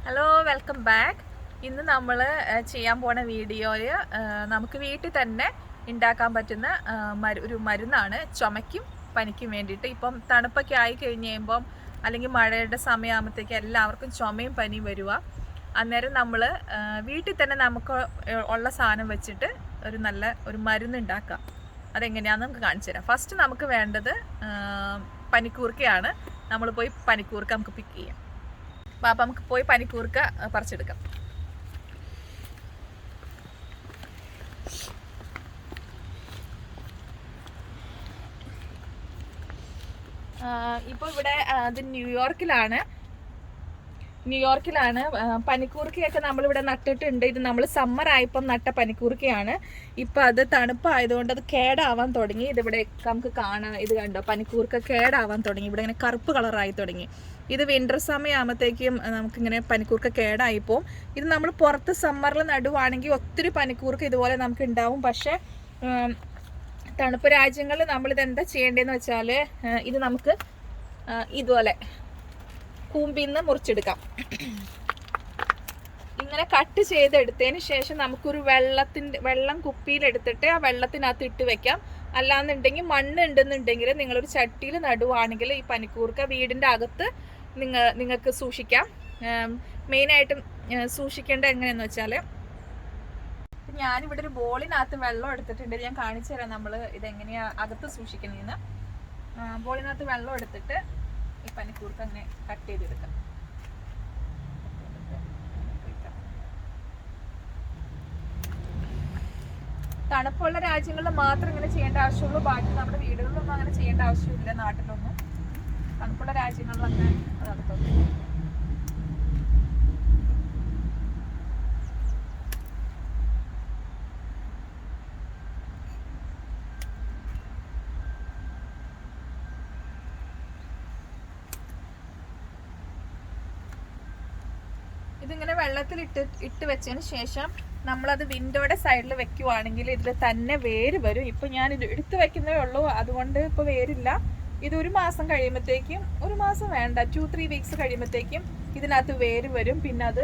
Hello, welcome back. ഇന്ന് നമ്മൾ ചെയ്യാൻ പോണ വീഡിയോയിൽ നമുക്ക് വീട്ടിൽ തന്നെ ഉണ്ടാക്കാൻ പറ്റുന്ന ഒരു മരുന്നാണ് ചുമയ്ക്കും പനിക്കും വേണ്ടിയിട്ട്. ഇപ്പം തണുപ്പൊക്കെ ആയി കഴിഞ്ഞ് കഴിയുമ്പം അല്ലെങ്കിൽ മഴയുടെ സമയമാകുമ്പോഴത്തേക്ക് എല്ലാവർക്കും ചുമയും പനിയും വരുക. അന്നേരം നമ്മൾ വീട്ടിൽ തന്നെ നമുക്ക് ഉള്ള സാധനം വെച്ചിട്ട് ഒരു മരുന്ന് ഉണ്ടാക്കാം. അതെങ്ങനെയാണെന്ന് നമുക്ക് കാണിച്ചു തരാം. ഫസ്റ്റ് നമുക്ക് വേണ്ടത് പനിക്കൂർക്കയാണ്. നമ്മൾ പോയി പനിക്കൂർക്ക നമുക്ക് പിക്ക് ചെയ്യാം. അപ്പം നമുക്ക് പോയി പനിക്കൂർക്ക പറിച്ചെടുക്കാം. ഇപ്പോൾ ഇവിടെ അത് ന്യൂയോർക്കിലാണ് പനിക്കൂർക്കയൊക്കെ നമ്മളിവിടെ നട്ടിട്ടുണ്ട്. ഇത് നമ്മൾ സമ്മർ ആയപ്പം നട്ട പനിക്കൂർക്കയാണ്. ഇപ്പം അത് തണുപ്പായതുകൊണ്ട് അത് കേടാവാൻ തുടങ്ങി. ഇതിവിടെ നമുക്ക് കാണാം. ഇത് കണ്ടോ, പനിക്കൂർക്ക കേടാവാൻ തുടങ്ങി. ഇവിടെ ഇങ്ങനെ കറുപ്പ് കളറായി തുടങ്ങി. ഇത് വിൻ്റർ സമയമാകുമ്പോഴത്തേക്കും നമുക്കിങ്ങനെ പനിക്കൂർക്ക കേടായിപ്പോവും. ഇത് നമ്മൾ പുറത്ത് സമ്മറിൽ നടുവാണെങ്കിൽ ഒത്തിരി പനിക്കൂർക്ക ഇതുപോലെ നമുക്ക് ഉണ്ടാവും. പക്ഷേ തണുപ്പ് രാജ്യങ്ങളിൽ നമ്മളിത് എന്താ ചെയ്യേണ്ടതെന്ന് വെച്ചാൽ ഇത് നമുക്ക് ഇതുപോലെ കൂമ്പിന്ന് മുറിച്ചെടുക്കാം. ഇങ്ങനെ കട്ട് ചെയ്തെടുത്തതിന് ശേഷം നമുക്കൊരു വെള്ളം കുപ്പിയിലെടുത്തിട്ട് ആ വെള്ളത്തിനകത്ത് ഇട്ട് വെക്കാം. അല്ലാന്നുണ്ടെങ്കിൽ മണ്ണ് ഉണ്ടെന്നുണ്ടെങ്കിൽ നിങ്ങളൊരു ചട്ടിയിൽ നടുവാണെങ്കിൽ ഈ പനിക്കൂർക്ക വീടിൻ്റെ അകത്ത് നിങ്ങൾക്ക് സൂക്ഷിക്കാം. മെയിനായിട്ടും സൂക്ഷിക്കേണ്ട എങ്ങനെയെന്ന് വെച്ചാൽ, ഞാനിവിടെ ഒരു ബോളിനകത്ത് വെള്ളം എടുത്തിട്ടുണ്ട്. ഞാൻ കാണിച്ചു തരാം നമ്മൾ ഇതെങ്ങനെയാണ് അകത്ത് സൂക്ഷിക്കുന്നതെന്ന്. ബോളിനകത്ത് വെള്ളം എടുത്തിട്ട് ഈ പനിക്കൂർക്ക അങ്ങനെ കട്ട് ചെയ്തെടുക്കാം. തണുപ്പുള്ള രാജ്യങ്ങളിൽ മാത്രം ഇങ്ങനെ ചെയ്യേണ്ട ആവശ്യമുള്ളൂ. ബാക്കി നമ്മുടെ വീടുകളിലൊന്നും അങ്ങനെ ചെയ്യേണ്ട ആവശ്യമില്ല. നാട്ടിലൊന്നും തണുപ്പുള്ള രാജ്യങ്ങളിലൊക്കെ അത് നടത്തുന്നു. ഇതിങ്ങനെ വെള്ളത്തിൽ ഇട്ട് വെച്ചതിന് ശേഷം നമ്മളത് വിൻഡോയുടെ സൈഡിൽ വെക്കുവാണെങ്കിൽ ഇതിൽ തന്നെ വേര് വരും. ഇപ്പം ഞാൻ ഇത് എടുത്ത് വെക്കുന്നേ ഉള്ളൂ, അതുകൊണ്ട് ഇപ്പോൾ വേരില്ല. ഇത് ഒരു മാസം കഴിയുമ്പോഴത്തേക്കും, ഒരു മാസം വേണ്ട, 2-3 വീക്സ് കഴിയുമ്പോഴത്തേക്കും ഇതിനകത്ത് വേര് വരും. പിന്നെ അത്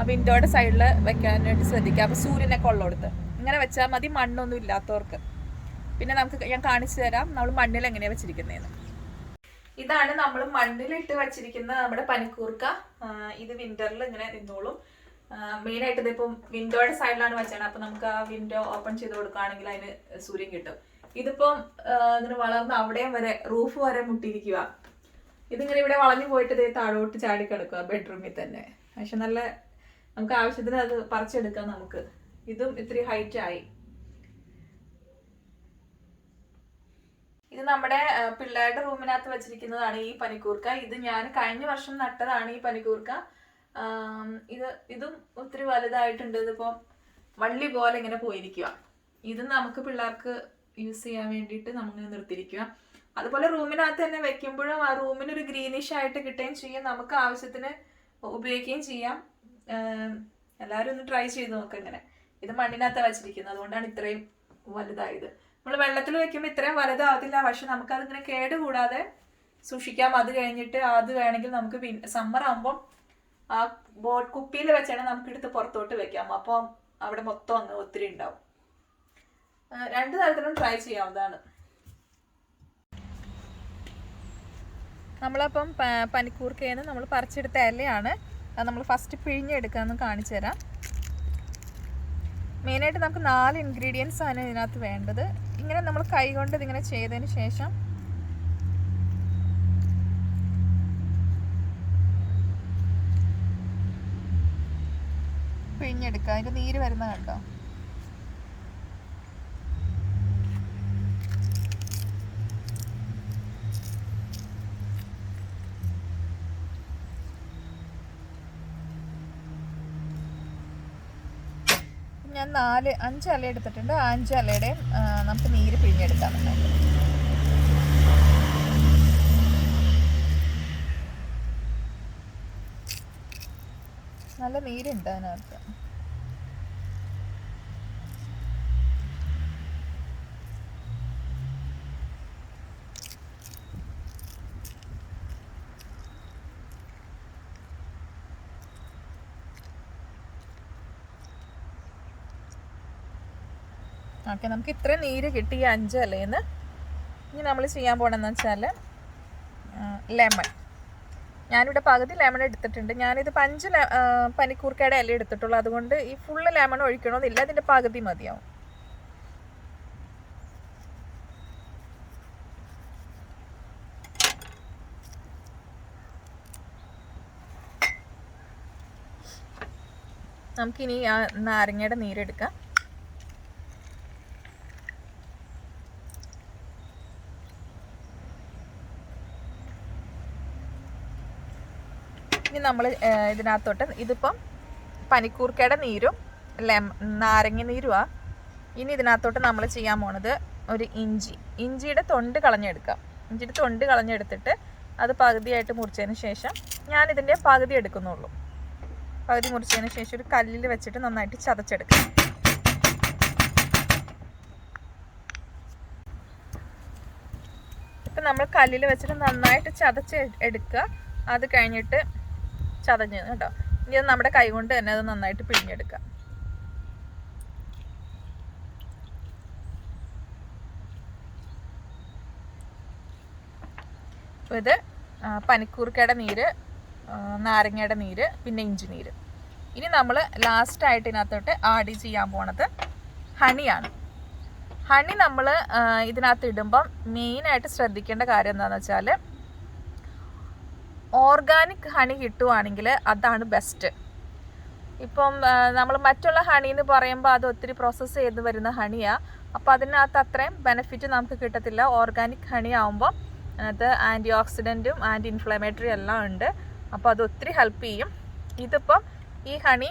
വിൻഡോയുടെ സൈഡിൽ വെക്കാനായിട്ട് ശ്രദ്ധിക്കുക. അപ്പോൾ സൂര്യനൊക്കെ ഉള്ളടത്ത് ഇങ്ങനെ വെച്ചാൽ മതി, മണ്ണൊന്നും ഇല്ലാത്തവർക്ക്. പിന്നെ ഞാൻ കാണിച്ചു തരാം നമ്മൾ മണ്ണിൽ എങ്ങനെയാണ് വെച്ചിരിക്കുന്നതെന്ന്. ഇതാണ് നമ്മൾ മണ്ണിലിട്ട് വെച്ചിരിക്കുന്ന നമ്മുടെ പനിക്കൂർക്ക. ഇത് വിന്ററിൽ ഇങ്ങനെ നിന്നോളും. മെയിനായിട്ട് ഇതിപ്പം വിൻഡോയുടെ സൈഡിലാണ് വെച്ചാണ്. അപ്പം നമുക്ക് ആ വിൻഡോ ഓപ്പൺ ചെയ്ത് കൊടുക്കുകയാണെങ്കിൽ അതിന് സൂര്യൻ കിട്ടും. ഇതിപ്പം ഇങ്ങനെ വളർന്ന് അവിടെയും വരെ റൂഫ് വരെ മുട്ടിയിരിക്കുക. ഇതിങ്ങനെ ഇവിടെ വളഞ്ഞു പോയിട്ട് ഇതേ താഴോട്ട് ചാടിക്കിടക്കുക ബെഡ്റൂമിൽ തന്നെ. പക്ഷെ നല്ല നമുക്ക് ആവശ്യത്തിന് അത് പറിച്ചെടുക്കാം നമുക്ക്. ഇതും ഇത്തിരി ഹൈറ്റ് ആയി. ഇത് നമ്മുടെ പിള്ളേരുടെ റൂമിനകത്ത് വെച്ചിരിക്കുന്നതാണ് ഈ പനിക്കൂർക്ക. ഇത് ഞാൻ കഴിഞ്ഞ വർഷം നട്ടതാണ് ഈ പനിക്കൂർക്ക. ഇതും ഒത്തിരി വലുതായിട്ടുണ്ട്. ഇതിപ്പോൾ വള്ളി പോലെ ഇങ്ങനെ പോയിരിക്കുക. ഇത് നമുക്ക് പിള്ളേർക്ക് യൂസ് ചെയ്യാൻ വേണ്ടിയിട്ട് നമ്മൾ നിർത്തിയിരിക്കുക. അതുപോലെ റൂമിനകത്ത് തന്നെ വെക്കുമ്പോഴും ആ റൂമിനൊരു ഗ്രീനിഷ് ആയിട്ട് കിട്ടുകയും ചെയ്യും. നമുക്ക് ആവശ്യത്തിന് ഉപയോഗിക്കുകയും ചെയ്യാം. എല്ലാവരും ഒന്ന് ട്രൈ ചെയ്ത് നോക്കാം. ഇങ്ങനെ ഇത് മണ്ണിനകത്ത് വെച്ചിരിക്കുന്നത്, അതുകൊണ്ടാണ് ഇത്രയും വലുതായത്. നമ്മൾ വെള്ളത്തിൽ വെക്കുമ്പോൾ ഇത്രയും വലുതാവത്തില്ല, പക്ഷെ നമുക്കതിങ്ങനെ കേടുകൂടാതെ സൂക്ഷിക്കാം. അത് കഴിഞ്ഞിട്ട് അത് വേണമെങ്കിൽ നമുക്ക് സമ്മർ ആകുമ്പം ആ കുപ്പിയിൽ വെച്ചാണ് നമുക്ക് എടുത്ത് പുറത്തോട്ട് വെക്കാം. അപ്പം അവിടെ മൊത്തം അങ്ങ് ഒത്തിരി ഉണ്ടാവും. 2 തരത്തിലും ട്രൈ ചെയ്യാവുന്നതാണ്. നമ്മളപ്പം പനിക്കൂർക്കയെന്ന് നമ്മൾ പറിച്ചെടുത്ത ഇലയാണ്. അത് നമ്മൾ ഫസ്റ്റ് പിഴിഞ്ഞെടുക്കാമെന്ന് കാണിച്ചു തരാം. മെയിനായിട്ട് നമുക്ക് 4 ഇൻഗ്രീഡിയൻസ് ആണ് ഇതിനകത്ത് വേണ്ടത്. ഇങ്ങനെ നമ്മൾ കൈ കൊണ്ട് ഇതിങ്ങനെ ചെയ്തതിന് ശേഷം പിഴിഞ്ഞെടുക്കുക. അതിൻ്റെ നീര് വരുന്ന കണ്ടോ. ഞാൻ 5 ഇല എടുത്തിട്ടുണ്ട്. 5 ഇലയുടെയും നമുക്ക് നീര് പിഴിഞ്ഞെടുക്കാം. നല്ല നീരുണ്ട് അതിനകത്ത്. ഓക്കെ, നമുക്ക് ഇത്രയും നീര് കിട്ടി ഈ 5 ഇലയിന്ന്. ഇനി നമ്മൾ ചെയ്യാൻ പോകണമെന്ന് വെച്ചാൽ ലെമൺ. ഞാനിവിടെ പകുതി ലെമൺ എടുത്തിട്ടുണ്ട്. ഞാനിത് 5 പനിക്കൂർക്കയുടെ ഇല എടുത്തിട്ടുള്ളൂ, അതുകൊണ്ട് ഈ ഫുള്ള് ലെമൺ ഒഴിക്കണമെന്നില്ല, ഇതിൻ്റെ പകുതി മതിയാവും. നമുക്കിനി ആ നാരങ്ങയുടെ നീരെടുക്കാം. ഇനി നമ്മൾ ഇതിനകത്തോട്ട്, ഇതിപ്പം പനിക്കൂർക്കയുടെ നീരും നാരങ്ങ നീരുമാണ്. ഇനി ഇതിനകത്തോട്ട് നമ്മൾ ചെയ്യാൻ പോണത് ഒരു ഇഞ്ചിയുടെ തൊണ്ട് കളഞ്ഞെടുക്കാം. ഇഞ്ചിയുടെ തൊണ്ട് കളഞ്ഞെടുത്തിട്ട് അത് പകുതിയായിട്ട് മുറിച്ചതിന് ശേഷം, ഞാനിതിൻ്റെ പകുതി എടുക്കുന്നുള്ളൂ. പകുതി മുറിച്ചതിന് ശേഷം ഒരു കല്ലിൽ വെച്ചിട്ട് നന്നായിട്ട് ചതച്ചെടുക്കാം. ഇപ്പം നമ്മൾ കല്ലിൽ വെച്ചിട്ട് നന്നായിട്ട് ചതച്ച് എടുക്കുക. അത് കഴിഞ്ഞിട്ട് ചതഞ്ഞ് കേട്ടോ. ഇനി അത് നമ്മുടെ കൈ കൊണ്ട് തന്നെ അത് നന്നായിട്ട് പിഴിഞ്ഞെടുക്കാം. അപ്പോൾ ഇത് പനിക്കൂർക്കയുടെ നീര്, നാരങ്ങയുടെ നീര്, പിന്നെ ഇഞ്ചി നീര്. ഇനി നമ്മൾ ലാസ്റ്റായിട്ട് ഇതിനകത്തോട്ട് ആഡ് ചെയ്യാൻ പോണത് ഹണിയാണ്. ഹണി നമ്മൾ ഇതിനകത്ത് ഇടുമ്പം മെയിനായിട്ട് ശ്രദ്ധിക്കേണ്ട കാര്യം എന്താണെന്ന് വെച്ചാൽ, ഓർഗാനിക് ഹണി കിട്ടുവാണെങ്കിൽ അതാണ് ബെസ്റ്റ്. ഇപ്പം നമ്മൾ മറ്റുള്ള ഹണി എന്ന് പറയുമ്പോൾ അത് ഒത്തിരി പ്രോസസ്സ് ചെയ്ത് വരുന്ന ഹണിയാണ്. അപ്പോൾ അതിനകത്ത് അത്രയും ബെനിഫിറ്റ് നമുക്ക് കിട്ടത്തില്ല. ഓർഗാനിക് ഹണി ആകുമ്പോൾ അത് ആൻറ്റി ഓക്സിഡൻറ്റും ആൻറ്റി ഇൻഫ്ലമേറ്ററി എല്ലാം ഉണ്ട്. അപ്പോൾ അത് ഒത്തിരി ഹെൽപ്പ് ചെയ്യും. ഇതിപ്പം ഈ ഹണി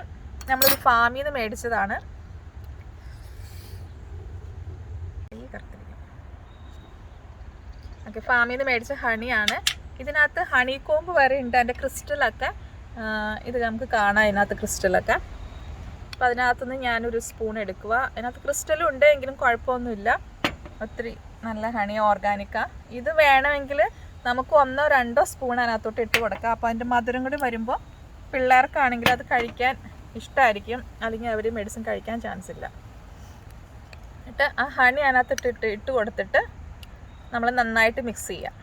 നമ്മളൊരു ഫാമിൽ നിന്ന് മേടിച്ചതാണ്. ഓക്കെ, ഫാമിൽ നിന്ന് മേടിച്ച ഹണിയാണ്. ഇതിനകത്ത് ഹണി കോമ്പ് വരെ ഉണ്ട്. അതിൻ്റെ ക്രിസ്റ്റലൊക്കെ ഇത് നമുക്ക് കാണാം, ഇതിനകത്ത് ക്രിസ്റ്റലൊക്കെ. അപ്പോൾ അതിനകത്തുനിന്ന് ഞാനൊരു സ്പൂൺ എടുക്കുക. അതിനകത്ത് ക്രിസ്റ്റലും ഉണ്ട്, എങ്കിലും കുഴപ്പമൊന്നുമില്ല. ഒത്തിരി നല്ല ഹണി, ഓർഗാനിക്കാണ്. ഇത് വേണമെങ്കിൽ നമുക്ക് 1-2 സ്പൂൺ അതിനകത്തോട്ട് ഇട്ട് കൊടുക്കാം. അപ്പോൾ അതിൻ്റെ മധുരം കൂടി വരുമ്പോൾ പിള്ളേർക്കാണെങ്കിൽ അത് കഴിക്കാൻ ഇഷ്ടമായിരിക്കും, അല്ലെങ്കിൽ അവർ മെഡിസിൻ കഴിക്കാൻ ചാൻസ് ഇല്ല. എന്നിട്ട് ആ ഹണി അതിനകത്തിട്ട് ഇട്ട് കൊടുത്തിട്ട് നമ്മൾ നന്നായിട്ട് മിക്സ് ചെയ്യാം.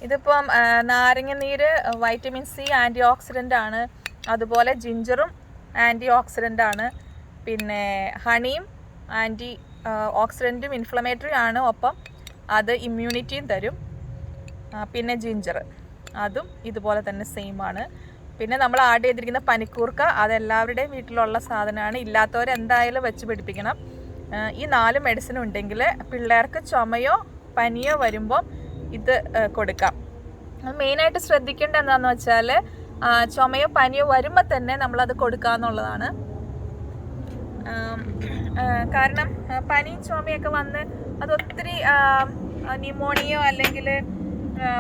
ഇതിപ്പം നാരങ്ങ നീര് വൈറ്റമിൻ സി ആൻറ്റി ഓക്സിഡൻ്റ് ആണ്. അതുപോലെ ജിഞ്ചറും ആൻറ്റി ഓക്സിഡൻ്റ് ആണ്. പിന്നെ ഹണിയും ആൻറ്റി ഓക്സിഡൻറ്റും ഇൻഫ്ലമേറ്ററി ആണ്. ഒപ്പം അത് ഇമ്മ്യൂണിറ്റിയും തരും. പിന്നെ ജിഞ്ചർ അതും ഇതുപോലെ തന്നെ സെയിം ആണ്. പിന്നെ നമ്മൾ ആഡ് ചെയ്തിരിക്കുന്ന പനിക്കൂർക്ക, അതെല്ലാവരുടെയും വീട്ടിലുള്ള സാധനമാണ്. ഇല്ലാത്തവരെന്തായാലും വെച്ച് പിടിപ്പിക്കണം. ഈ 4 മെഡിസിൻ ഉണ്ടെങ്കിൽ പിള്ളേർക്ക് ചുമയോ പനിയോ വരുമ്പോൾ ഇത് കൊടുക്കാം. മെയിനായിട്ട് ശ്രദ്ധിക്കേണ്ട എന്താണെന്ന് വെച്ചാൽ, ചുമയോ പനിയോ വരുമ്പോൾ തന്നെ നമ്മളത് കൊടുക്കുക എന്നുള്ളതാണ്. കാരണം പനിയും ചുമയൊക്കെ വന്ന് അതൊത്തിരി ന്യൂമോണിയോ അല്ലെങ്കിൽ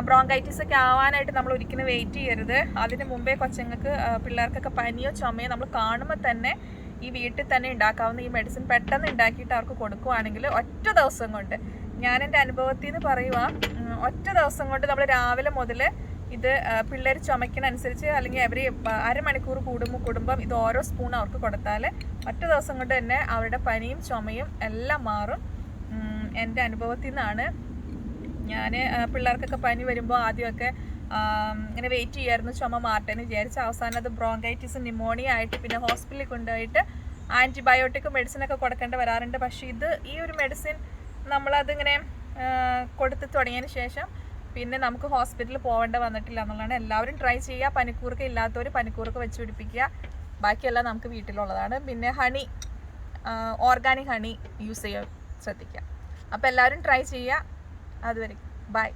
ബ്രോങ്കൈറ്റിസ് ഒക്കെ ആവാനായിട്ട് നമ്മൾ ഒരിക്കലും വെയിറ്റ് ചെയ്യരുത്. അതിന് മുമ്പേ കൊച്ചുങ്ങൾക്ക്, പിള്ളേർക്കൊക്കെ പനിയോ ചുമയോ നമ്മൾ കാണുമ്പോൾ തന്നെ ഈ വീട്ടിൽ തന്നെ ഉണ്ടാക്കാവുന്ന ഈ മെഡിസിൻ പെട്ടെന്ന് ഉണ്ടാക്കിയിട്ട് അവർക്ക് കൊടുക്കുവാണെങ്കിൽ ഒറ്റ ദിവസം കൊണ്ട്, ഞാൻ എൻ്റെ അനുഭവത്തിൽ നിന്ന് പറയുക, ഒറ്റ ദിവസം കൊണ്ട് നമ്മൾ രാവിലെ മുതൽ ഇത് പിള്ളേർ ചുമയ്ക്കുന്നതനുസരിച്ച് അല്ലെങ്കിൽ എവറി അരമണിക്കൂർ കൂടുമ്പം ഇത് ഓരോ സ്പൂൺ അവർക്ക് കൊടുത്താൽ ഒറ്റ ദിവസം കൊണ്ട് തന്നെ അവരുടെ പനിയും ചുമയും എല്ലാം മാറും. എൻ്റെ അനുഭവത്തിൽ നിന്നാണ്. ഞാൻ പിള്ളേർക്കൊക്കെ പനി വരുമ്പോൾ ആദ്യമൊക്കെ ഇങ്ങനെ വെയിറ്റ് ചെയ്യായിരുന്നു ചുമ മാറട്ടെന്ന് വിചാരിച്ച്. അവസാനം അത് ബ്രോങ്കൈറ്റിസ് ന്യൂമോണിയ ആയിട്ട് പിന്നെ ഹോസ്പിറ്റലിൽ കൊണ്ടുപോയിട്ട് ആൻറ്റിബയോട്ടിക് മെഡിസിനൊക്കെ കൊടുക്കേണ്ടി വരാറുണ്ട്. പക്ഷേ ഈ ഒരു മെഡിസിൻ നമ്മളതിങ്ങനെ കൊടുത്ത് തുടങ്ങിയതിന് ശേഷം പിന്നെ നമുക്ക് ഹോസ്പിറ്റലിൽ പോകേണ്ട വന്നിട്ടില്ല എന്നുള്ളതാണ്. എല്ലാവരും ട്രൈ ചെയ്യുക. പനിക്കൂർക്ക ഇല്ലാത്തവർ പനിക്കൂർക്ക വെച്ച് പിടിപ്പിക്കുക. ബാക്കിയെല്ലാം നമുക്ക് വീട്ടിലുള്ളതാണ്. പിന്നെ ഹണി, ഓർഗാനിക് ഹണി യൂസ് ചെയ്യാൻ ശ്രദ്ധിക്കുക. അപ്പോൾ എല്ലാവരും ട്രൈ ചെയ്യുക. അതുവരെ ബൈ.